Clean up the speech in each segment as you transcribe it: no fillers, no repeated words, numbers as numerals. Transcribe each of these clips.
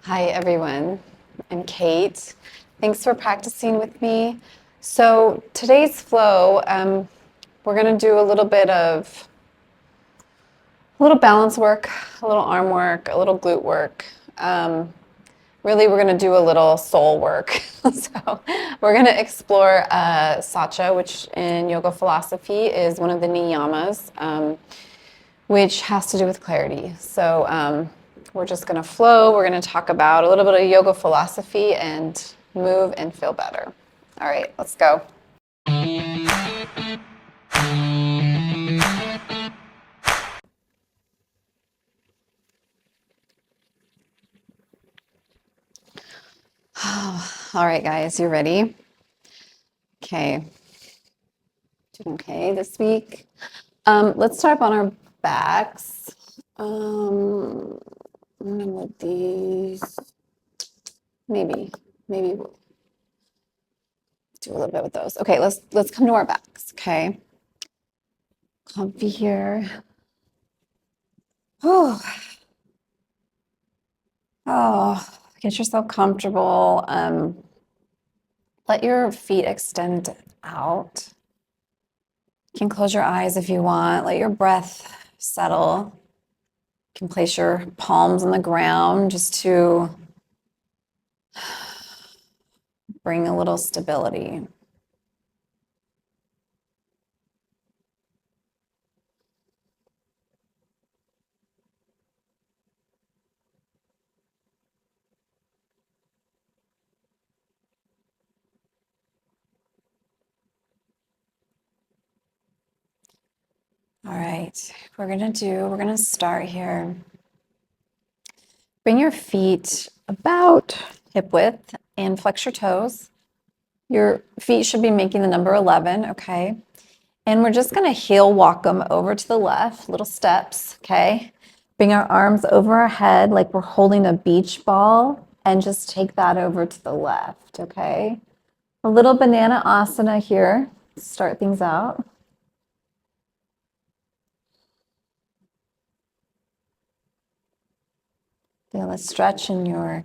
Hi, everyone. I'm Kate. Thanks for practicing with me. So today's flow, we're going to do a little bit of a little balance work, a little arm work, a little glute work. Really, we're going to do a little soul work. So we're going to explore Satya, which in yoga philosophy is one of the Niyamas, which has to do with clarity. So we're just going to flow. We're going to talk about a little bit of yoga philosophy and move and feel better. All right, let's go. All right, guys, you ready? Okay. Doing okay this week. Let's start up on our backs. I'm gonna move these. Maybe we'll do a little bit with those. Okay, let's come to our backs. Okay, comfy here. Oh, get yourself comfortable. Let your feet extend out. You can close your eyes if you want. Let your breath settle. You can place your palms on the ground just to bring a little stability. All right, we're gonna start here. Bring your feet about hip width and flex your toes. Your feet should be making the number 11, okay? And we're just gonna heel walk them over to the left, little steps, okay? Bring our arms over our head like we're holding a beach ball and just take that over to the left, okay? A little banana asana here to start things out. Feel a stretch in your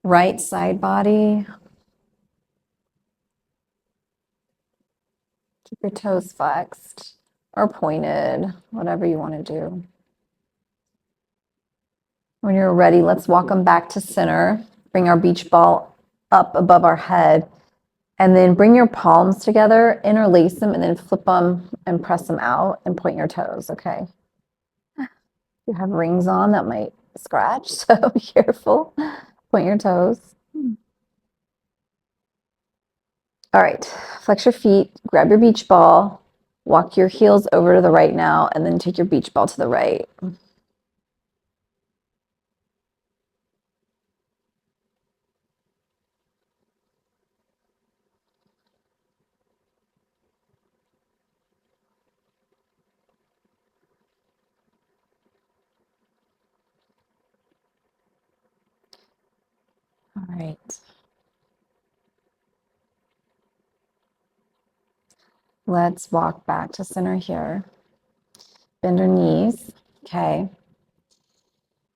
right side body. Keep your toes flexed or pointed, whatever you want to do. When you're ready, let's walk them back to center. Bring our beach ball up above our head. And then bring your palms together, interlace them, and then flip them and press them out and point your toes, okay? If you have rings on, that might scratch, so be careful. Point your toes. All right, flex your feet, grab your beach ball, walk your heels over to the right now, and then take your beach ball to the right. All right. Let's walk back to center here. Bend our knees. Okay.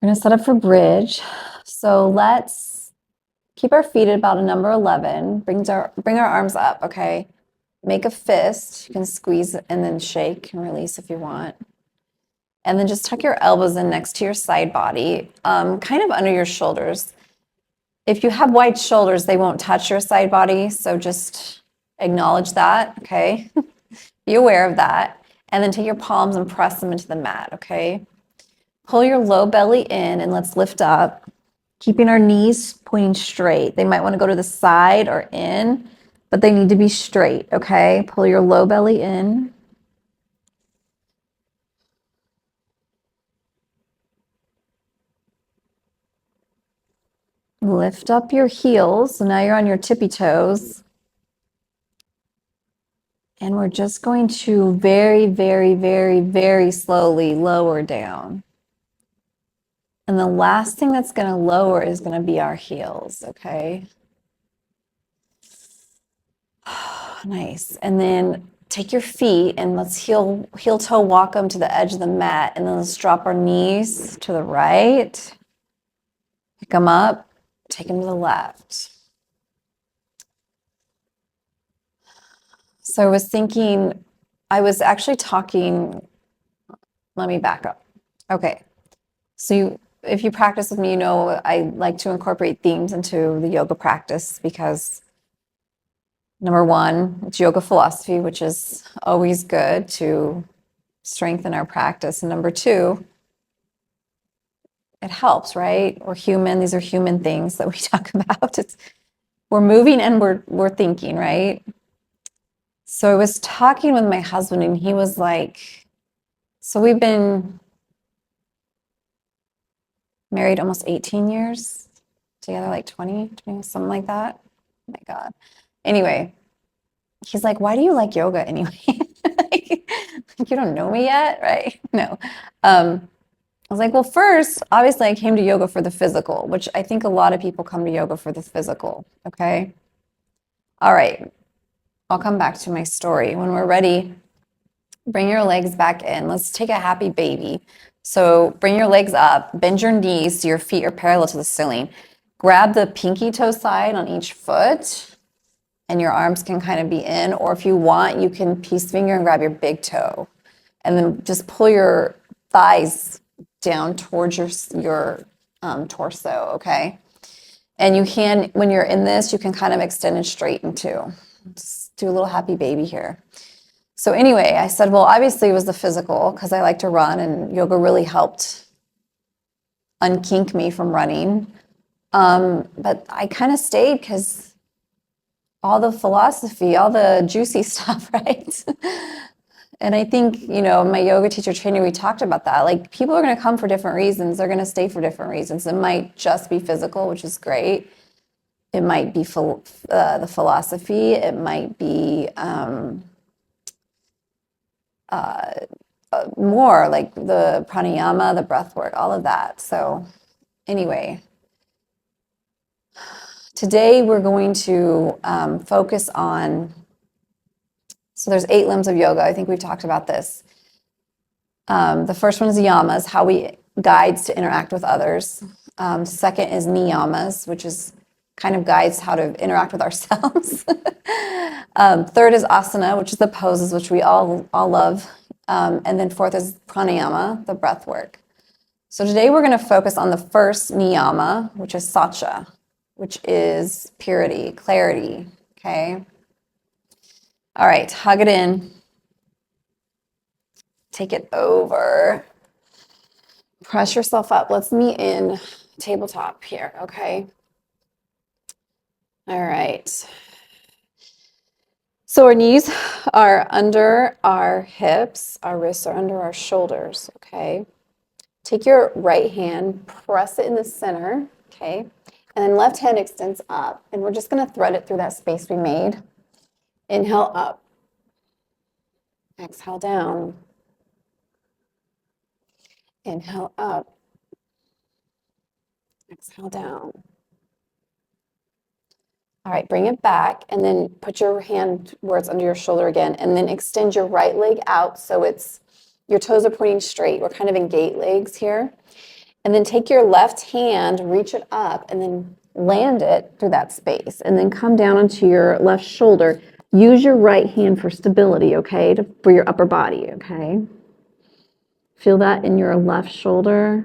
We're going to set up for bridge. So let's keep our feet at about a number 11. Bring our arms up, okay? Make a fist. You can squeeze and then shake and release if you want. And then just tuck your elbows in next to your side body, kind of under your shoulders. If you have wide shoulders, they won't touch your side body. So just acknowledge that, okay? Be aware of that. And then take your palms and press them into the mat, okay? Pull your low belly in and let's lift up, keeping our knees pointing straight. They might want to go to the side or in, but they need to be straight, okay? Pull your low belly in. Lift up your heels. So now you're on your tippy toes. And we're just going to very, very, very, very slowly lower down. And the last thing that's going to lower is going to be our heels, okay? Nice. And then take your feet and let's heel toe walk them to the edge of the mat. And then let's drop our knees to the right. Pick them up, take them to the left. So I was thinking, I was actually talking, let me back up. Okay, so if you practice with me, you know I like to incorporate themes into the yoga practice because number one, it's yoga philosophy, which is always good to strengthen our practice. And number two, it helps, right? We're human. These are human things that we talk about. We're moving and we're thinking, right? So I was talking with my husband and he was like, so we've been married almost 18 years, together like 20, something like that. Oh my God. Anyway, he's like, why do you like yoga anyway? like, you don't know me yet, right? No. I was like, well, first, obviously, I came to yoga for the physical, which I think a lot of people come to yoga for the physical. Okay. All right. I'll come back to my story. When we're ready, bring your legs back in. Let's take a happy baby. So bring your legs up, bend your knees so your feet are parallel to the ceiling. Grab the pinky toe side on each foot and your arms can kind of be in, or if you want, you can peace finger and grab your big toe. And then just pull your thighs down towards your torso, okay? And you can, when you're in this, you can kind of extend and straighten too. Just do a little happy baby here. So anyway, I said, well, obviously it was the physical because I like to run and yoga really helped unkink me from running. But I kind of stayed because all the philosophy, all the juicy stuff, right? And I think, you know, my yoga teacher training, we talked about that. Like people are going to come for different reasons. They're going to stay for different reasons. It might just be physical, which is great. It might be the philosophy. It might be more like the pranayama, the breathwork, all of that. So anyway, today we're going to focus on, so there's 8 limbs of yoga. I think we've talked about this. The first one is Yamas, how we guides to interact with others. Second is Niyamas, which is kind of guides how to interact with ourselves. Third is Asana, which is the poses, which we all love. And then fourth is Pranayama, the breath work. So today we're going to focus on the first Niyama, which is Satya, which is purity, clarity, okay? All right, hug it in. Take it over. Press yourself up. Let's meet in tabletop here, okay? All right. So our knees are under our hips, our wrists are under our shoulders, okay? Take your right hand, press it in the center, okay? And then left hand extends up, and we're just gonna thread it through that space we made. Inhale up. Exhale down. Inhale up. Exhale down. All right, bring it back and then put your hand where it's under your shoulder again and then extend your right leg out so your toes are pointing straight. We're kind of in gate legs here. And then take your left hand, reach it up and then land it through that space and then come down onto your left shoulder. Use your right hand for stability, okay, for your upper body, okay? Feel that in your left shoulder.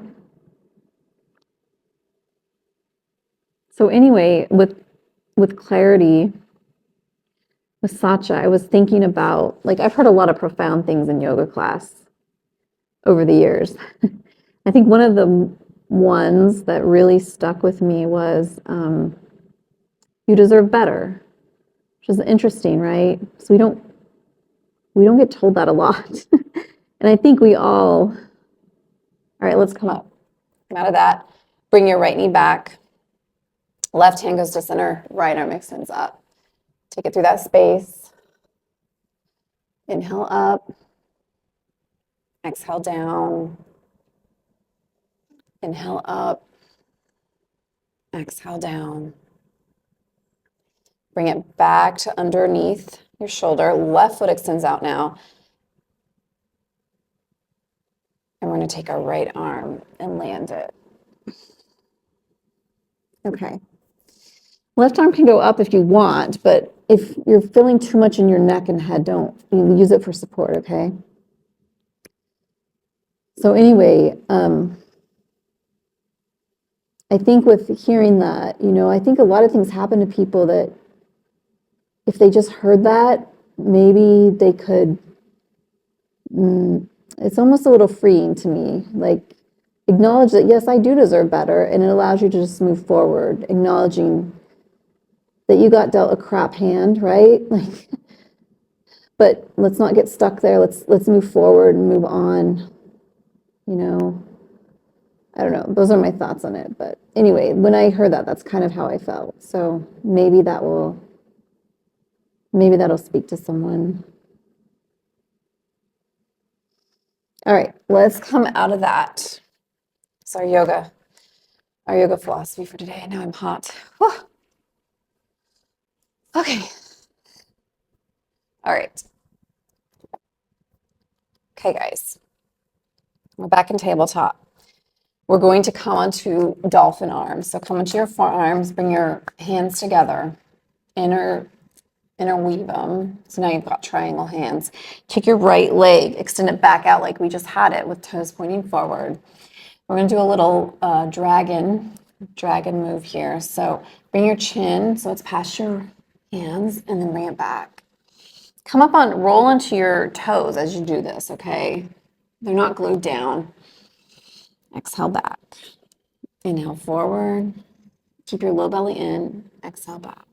So anyway, with clarity, with Satya, I was thinking about, like, I've heard a lot of profound things in yoga class over the years. I think one of the ones that really stuck with me was, you deserve better, which is interesting, right? So we don't get told that a lot. And I think all right, let's come up. Come out of that. Bring your right knee back. Left hand goes to center, right arm extends up. Take it through that space. Inhale up. Exhale down. Inhale up. Exhale down. Bring it back to underneath your shoulder. Left foot extends out now. And we're going to take our right arm and land it. Okay. Left arm can go up if you want, but if you're feeling too much in your neck and head, don't. You use it for support, okay? So anyway, I think with hearing that, I think a lot of things happen to people that if they just heard that, maybe they could, it's almost a little freeing to me. Like, acknowledge that, yes, I do deserve better, and it allows you to just move forward, acknowledging that you got dealt a crap hand, right? Like, but let's not get stuck there. Let's move forward and move on. I don't know. Those are my thoughts on it. But anyway, when I heard that, that's kind of how I felt. So maybe that'll speak to someone. All right, let's come out of that. It's our yoga philosophy for today. Now I'm hot. Whew. Okay. All right. Okay, guys. We're back in tabletop. We're going to come onto dolphin arms. So come onto your forearms, bring your hands together, interweave them. So now you've got triangle hands. Take your right leg, extend it back out like we just had it with toes pointing forward. We're going to do a little dragon move here. So bring your chin so it's past your hands and then bring it back. Come up on, roll into your toes as you do this, okay? They're not glued down. Exhale back. Inhale forward. Keep your low belly in. Exhale back.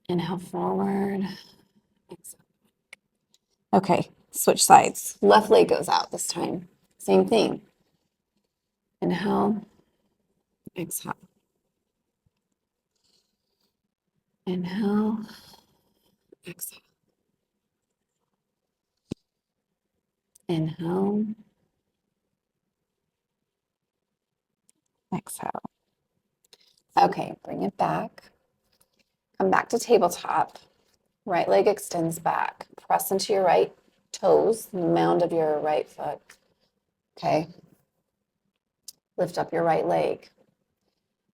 Inhale forward. Exhale. Okay, switch sides. Left leg goes out this time. Same thing. Inhale. Exhale. Inhale. Exhale. Inhale. Exhale. Okay, bring it back. Come back to tabletop. Right leg extends back. Press into your right toes, the mound of your right foot. Okay. Lift up your right leg.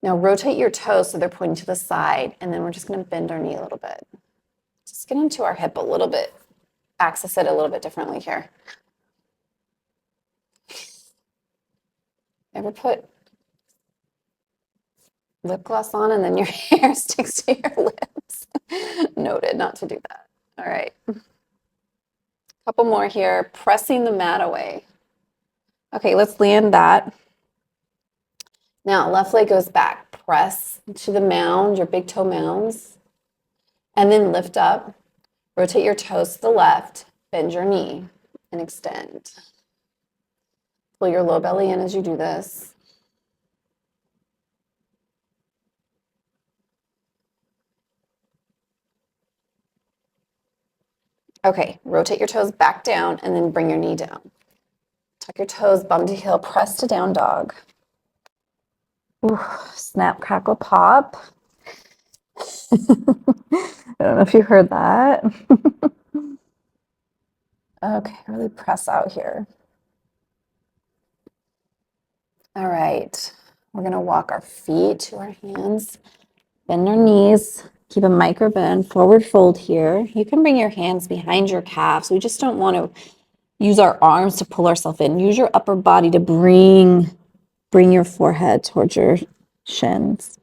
Now rotate your toes so they're pointing to the side, and then we're just going to bend our knee a little bit. Just get into our hip a little bit. Access it a little bit differently here. Ever put lip gloss on and then your hair sticks to your lips? Noted not to do that. All right. Couple more here. Pressing the mat away. Okay, let's land that. Now, left leg goes back. Press to the mound, your big toe mounds, and then lift up. Rotate your toes to the left. Bend your knee and extend. Pull your low belly in as you do this. Okay, rotate your toes back down and then bring your knee down. Tuck your toes, bum to heel, press to down dog. Ooh, snap, crackle, pop. I don't know if you heard that. Okay, really press out here. All right, we're gonna walk our feet to our hands, bend our knees, keep a micro bend, forward fold here. You can bring your hands behind your calves. We just don't want to use our arms to pull ourselves in. Use your upper body to bring your forehead towards your shins.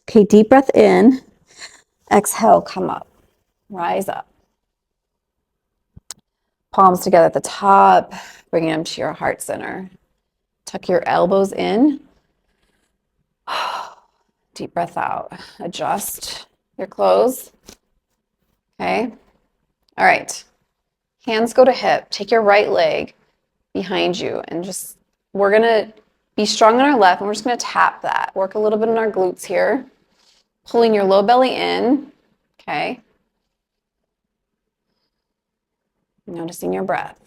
Okay, deep breath in. Exhale, come up. Rise up. Palms together at the top. Bring them to your heart center. Tuck your elbows in. Deep breath out. Adjust your clothes. Okay. All right. Hands go to hip. Take your right leg behind you and just, we're going to be strong on our left and we're just going to tap that. Work a little bit on our glutes here. Pulling your low belly in. Okay. Noticing your breath.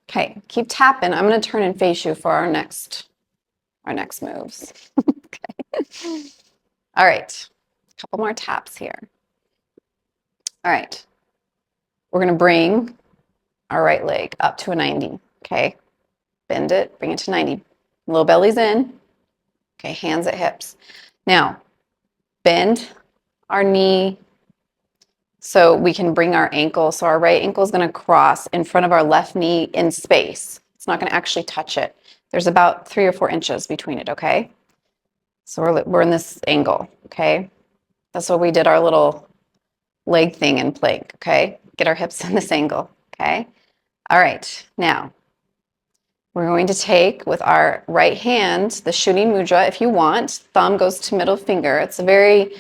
Okay, keep tapping. I'm going to turn and face you for our next moves. Okay. All right. A couple more taps here. All right. We're going to bring our right leg up to a 90. Okay. Bend it, bring it to 90. Low belly's in. Okay, hands at hips. Now, bend our knee so we can bring our ankle. So our right ankle is going to cross in front of our left knee in space. It's not going to actually touch it. There's about 3 or 4 inches between it, okay? So we're in this angle, okay? That's what we did our little leg thing in plank, okay? Get our hips in this angle, okay? All right, now we're going to take with our right hand, the Shunya Mudra if you want. Thumb goes to middle finger. It's a very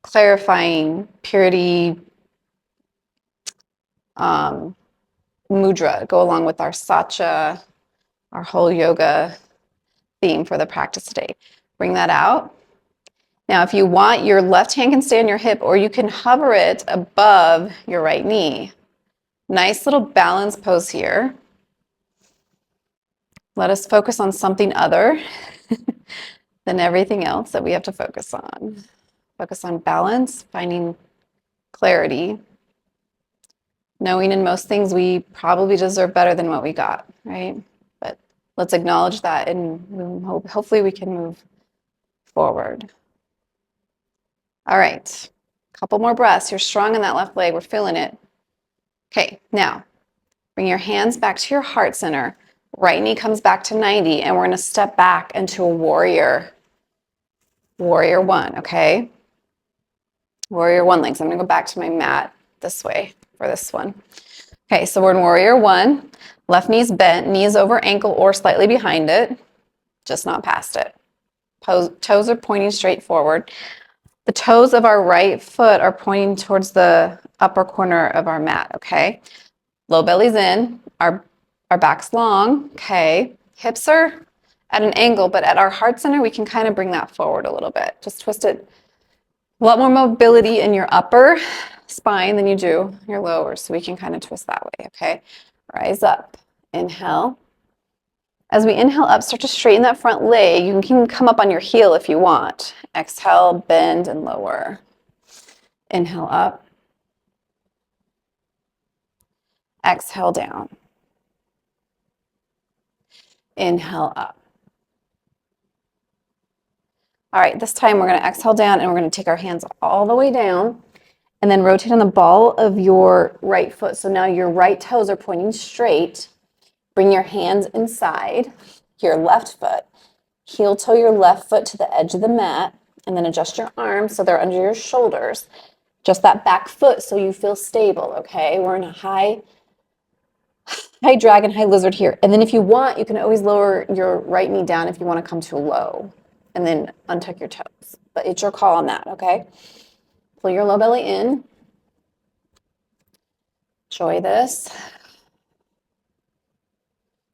clarifying purity mudra. Go along with our Satya, our whole yoga theme for the practice today. Bring that out. Now, if you want, your left hand can stay on your hip or you can hover it above your right knee. Nice little balance pose here. Let us focus on something other than everything else that we have to focus on. Focus on balance, finding clarity, knowing in most things we probably deserve better than what we got, right? But let's acknowledge that and hopefully we can move forward. All right, couple more breaths. You're strong in that left leg. We're feeling it. Okay, now bring your hands back to your heart center. Right knee comes back to 90 and we're gonna step back into a warrior one, okay? Warrior one legs. I'm gonna go back to my mat this way for this one. Okay, so we're in warrior one. Left knee's bent, knees over ankle or slightly behind it, just not past it. Toes are pointing straight forward. The toes of our right foot are pointing towards the upper corner of our mat, okay? Low belly's in, our back's long, okay? Hips are at an angle, but at our heart center, we can kind of bring that forward a little bit. Just twist it. A lot more mobility in your upper spine than you do your lower, so we can kind of twist that way, okay? Rise up, inhale. As we inhale up, start to straighten that front leg. You can come up on your heel if you want. Exhale, bend and lower. Inhale up. Exhale down. Inhale up. All right, this time we're going to exhale down and we're going to take our hands all the way down and then rotate on the ball of your right foot. So now your right toes are pointing straight. Bring your hands inside your left foot. Heel toe your left foot to the edge of the mat and then adjust your arms so they're under your shoulders. Just that back foot so you feel stable, okay? We're in a high dragon, high lizard here. And then if you want, you can always lower your right knee down if you want to come to a low and then untuck your toes. But it's your call on that, okay? Pull your low belly in. Enjoy this.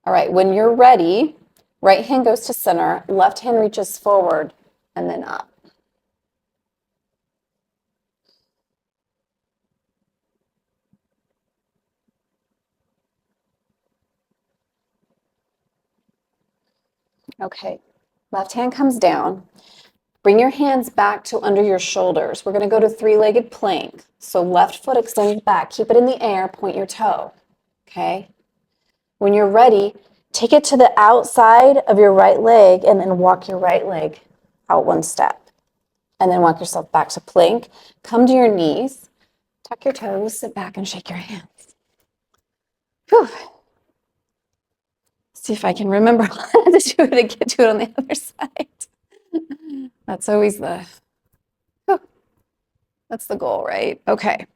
All right, when you're ready, right hand goes to center, left hand reaches forward and then up. Okay, left hand comes down. Bring your hands back to under your shoulders. We're going to go to three-legged plank. So left foot extends back. Keep it in the air. Point your toe. Okay? When you're ready, take it to the outside of your right leg and then walk your right leg out one step. And then walk yourself back to plank. Come to your knees. Tuck your toes. Sit back and shake your hands. Whew. See if I can remember how to do it and get to it on the other side. That's always that's the goal, right? Okay.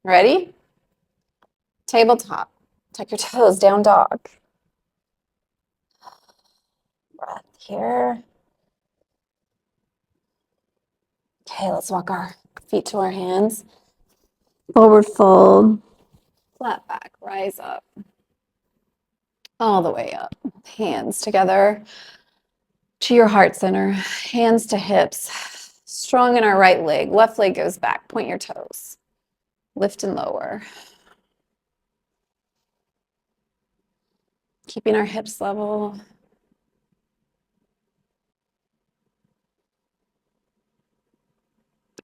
Ready? Tabletop. Tuck your toes, down dog. Breath here. Okay, let's walk our feet to our hands. Forward fold. Flat back, rise up. All the way up. Hands together to your heart center. Hands to hips. Strong in our right leg. Left leg goes back. Point your toes. Lift and lower. Keeping our hips level.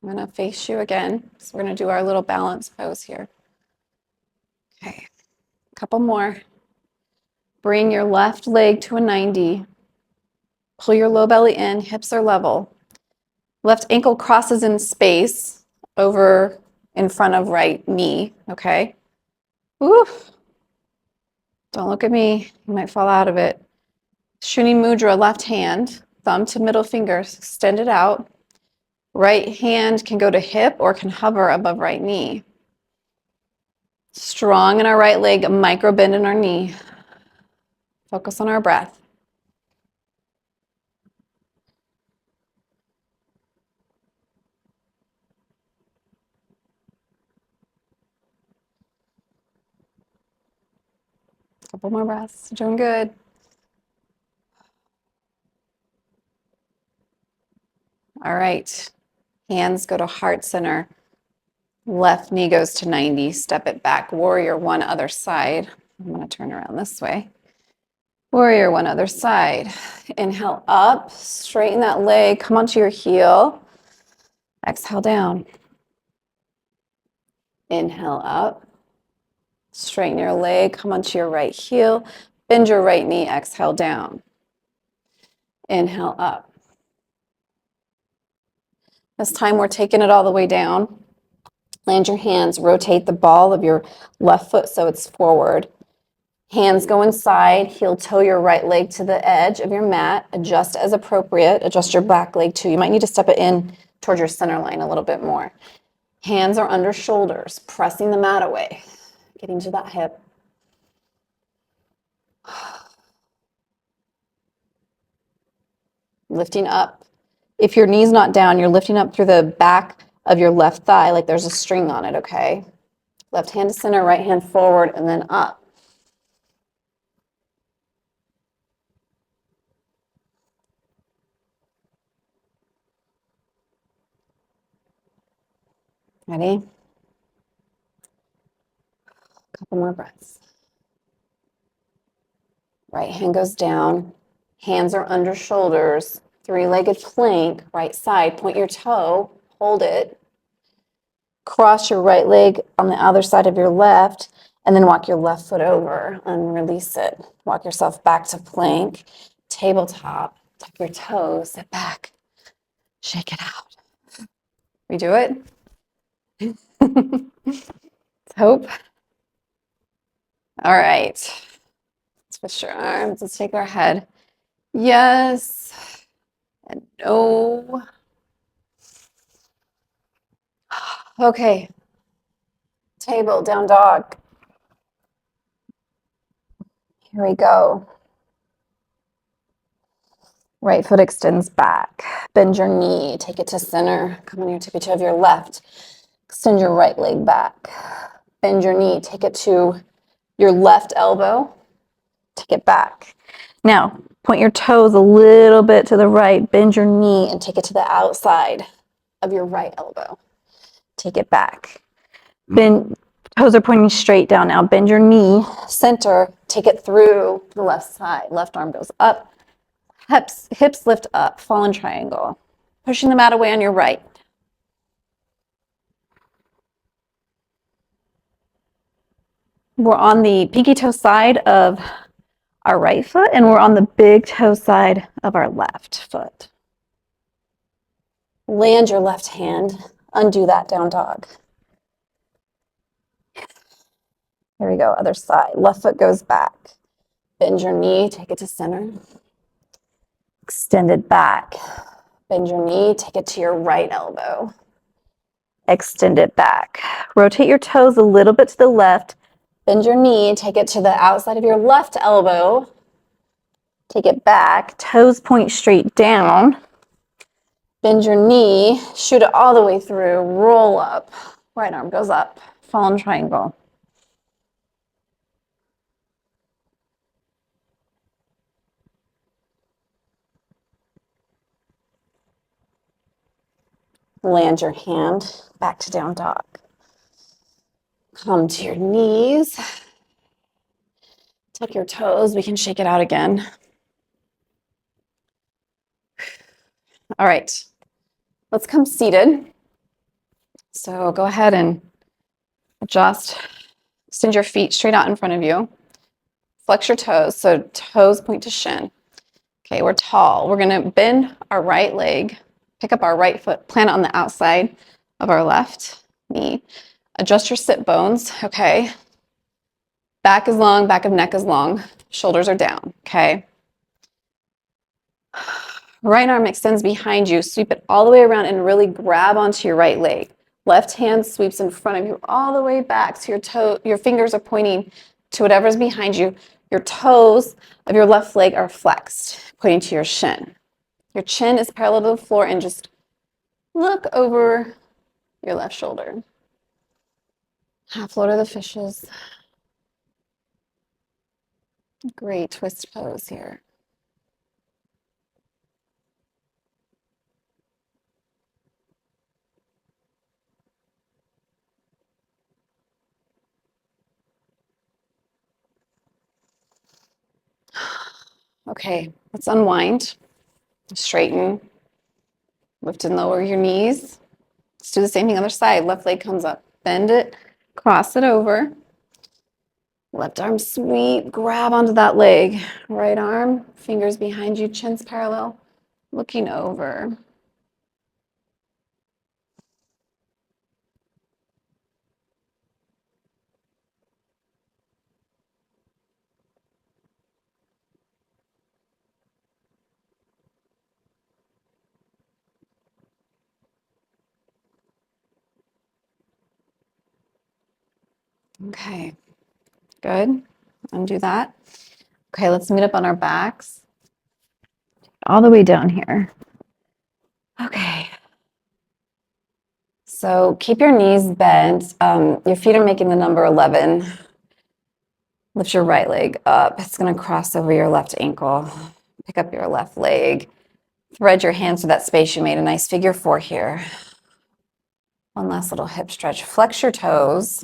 I'm going to face you again. So we're going to do our little balance pose here. Okay, a couple more. Bring your left leg to a 90. Pull your low belly in, hips are level. Left ankle crosses in space over in front of right knee, okay? Oof. Don't look at me, you might fall out of it. Shunya Mudra, left hand, thumb to middle finger, extend it out. Right hand can go to hip or can hover above right knee. Strong in our right leg, a micro bend in our knee. Focus on our breath. Couple more breaths, doing good. All right, hands go to heart center. Left knee goes to 90, step it back. Warrior one, other side. I'm gonna turn around this way. Warrior one, other side. Inhale up, straighten that leg, come onto your heel. Exhale down. Inhale up, straighten your leg, come onto your right heel. Bend your right knee, exhale down. Inhale up. This time we're taking it all the way down. Land your hands, rotate the ball of your left foot so it's forward. Hands go inside, heel toe your right leg to the edge of your mat. Adjust as appropriate. Adjust your back leg too. You might need to step it in towards your center line a little bit more. Hands are under shoulders, pressing the mat away. Getting to that hip. Lifting up. If your knee's not down, you're lifting up through the back of your left thigh like there's a string on it, okay? Left hand to center, right hand forward, and then up. Ready? Couple more breaths. Right hand goes down. Hands are under shoulders. Three-legged plank, right side. Point your toe, hold it. Cross your right leg on the other side of your left, and then walk your left foot over and release it. Walk yourself back to plank. Tabletop. Tuck your toes, sit back. Shake it out. Redo it. Let's hope. All right. Switch your arms. Let's take our head. Yes and no. Okay. Table, down dog. Here we go. Right foot extends back. Bend your knee. Take it to center. Come on your tippy toe of your left. Extend your right leg back. Bend your knee. Take it to your left elbow. Take it back. Now, point your toes a little bit to the right. Bend your knee and take it to the outside of your right elbow. Take it back. Bend, toes are pointing straight down now. Bend your knee, center, take it through the left side. Left arm goes up. Hips lift up, fallen triangle. Pushing the mat away on your right. We're on the pinky toe side of our right foot, and we're on the big toe side of our left foot. Land your left hand, undo that down dog. Here we go, other side. Left foot goes back. Bend your knee, take it to center. Extend it back. Bend your knee, take it to your right elbow. Extend it back. Rotate your toes a little bit to the left. Bend your knee, take it to the outside of your left elbow. Take it back. Toes point straight down. Bend your knee, shoot it all the way through, roll up. Right arm goes up, fallen triangle. Land your hand back to down dog. Come to your knees. Tuck your toes. We can shake it out again. All right. Let's come seated. So go ahead and adjust. Extend your feet straight out in front of you. Flex your toes, so toes point to shin. Okay, we're tall. We're gonna bend our right leg, pick up our right foot, plant it on the outside of our left knee. Adjust your sit bones, okay? Back is long, back of neck is long. Shoulders are down, okay? Right arm extends behind you. Sweep it all the way around and really grab onto your right leg. Left hand sweeps in front of you all the way back so your toe, your fingers are pointing to whatever's behind you. Your toes of your left leg are flexed, pointing to your shin. Your chin is parallel to the floor and just look over your left shoulder. Half float of the fishes. Great twist pose here. Okay, let's unwind, straighten, lift and lower your knees. Let's do the same thing other side. Left leg comes up, bend it, cross it over. Left arm sweep, grab onto that leg. Right arm, fingers behind you, chin's parallel, looking over. Okay, good. Undo that. Okay, let's meet up on our backs. All the way down here. Okay. So keep your knees bent. Your feet are making the number 11. Lift your right leg up. It's going to cross over your left ankle. Pick up your left leg. Thread your hands to that space. You made a nice figure 4 here. One last little hip stretch. Flex your toes.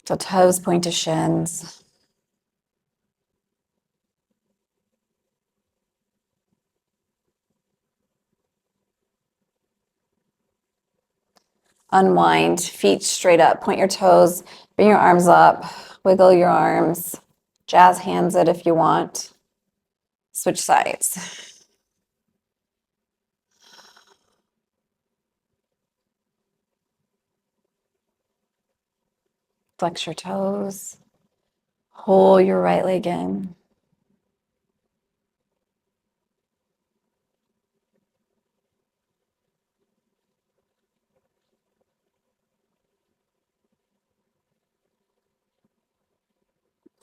So toes point to shins. Unwind, feet straight up. Point your toes, bring your arms up, wiggle your arms. Jazz hands it if you want. Switch sides. Flex your toes. Pull your right leg in.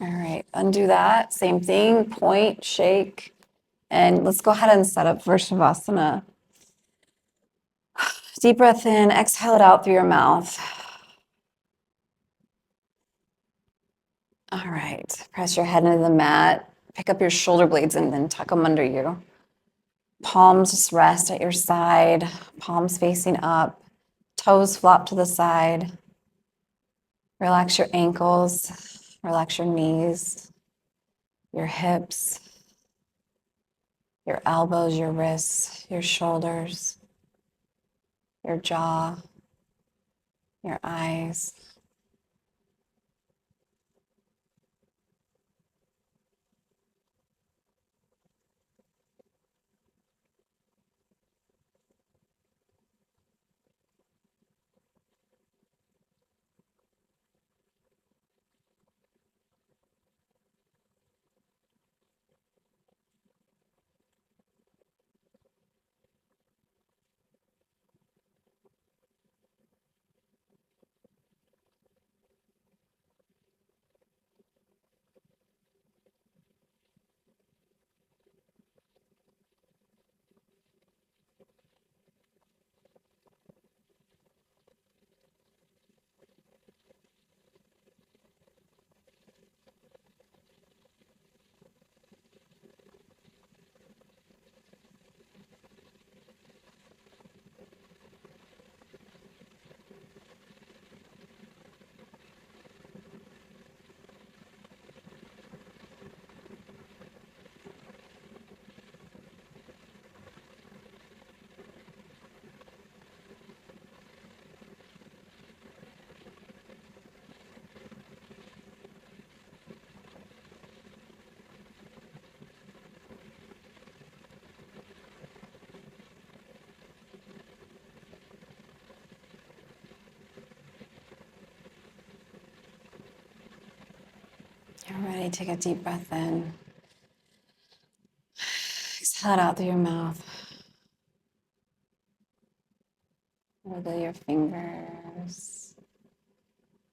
All right, undo that. Same thing, point, shake. And let's go ahead and set up for Savasana. Deep breath in, exhale it out through your mouth. All right, press your head into the mat. Pick up your shoulder blades and then tuck them under you. Palms just rest at your side, palms facing up, toes flop to the side. Relax your ankles, relax your knees, your hips, your elbows, your wrists, your shoulders, your jaw, your eyes. You're ready. Take a deep breath in. Exhale it out through your mouth. Wiggle your fingers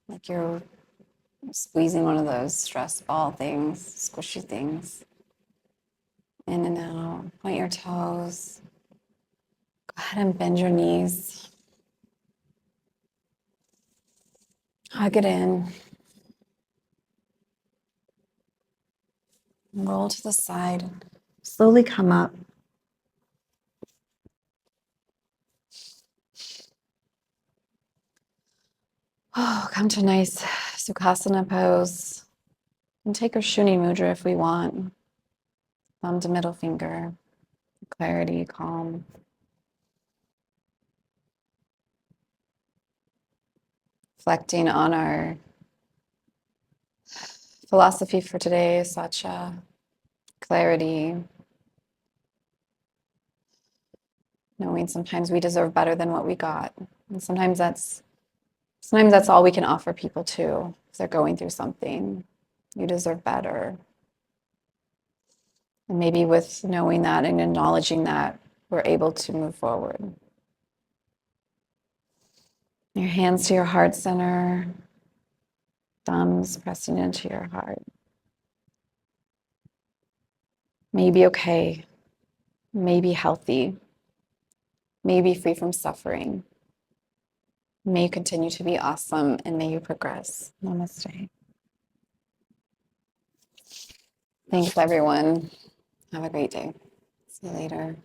like you're squeezing one of those stress ball things, squishy things. In and out. Point your toes. Go ahead and bend your knees. Hug it in. Roll to the side. Slowly come up. Oh, come to a nice Sukhasana pose. And take our Shunya Mudra if we want. Thumb to middle finger. Clarity, calm. Reflecting on our philosophy for today, Satya. Clarity. Knowing sometimes we deserve better than what we got. And sometimes that's all we can offer people too, if they're going through something. You deserve better. And maybe with knowing that and acknowledging that, we're able to move forward. Your hands to your heart center, thumbs pressing into your heart. May you be okay. May you be healthy. May you be free from suffering. May you continue to be awesome, and may you progress. Namaste. Thanks, everyone. Have a great day. See you later.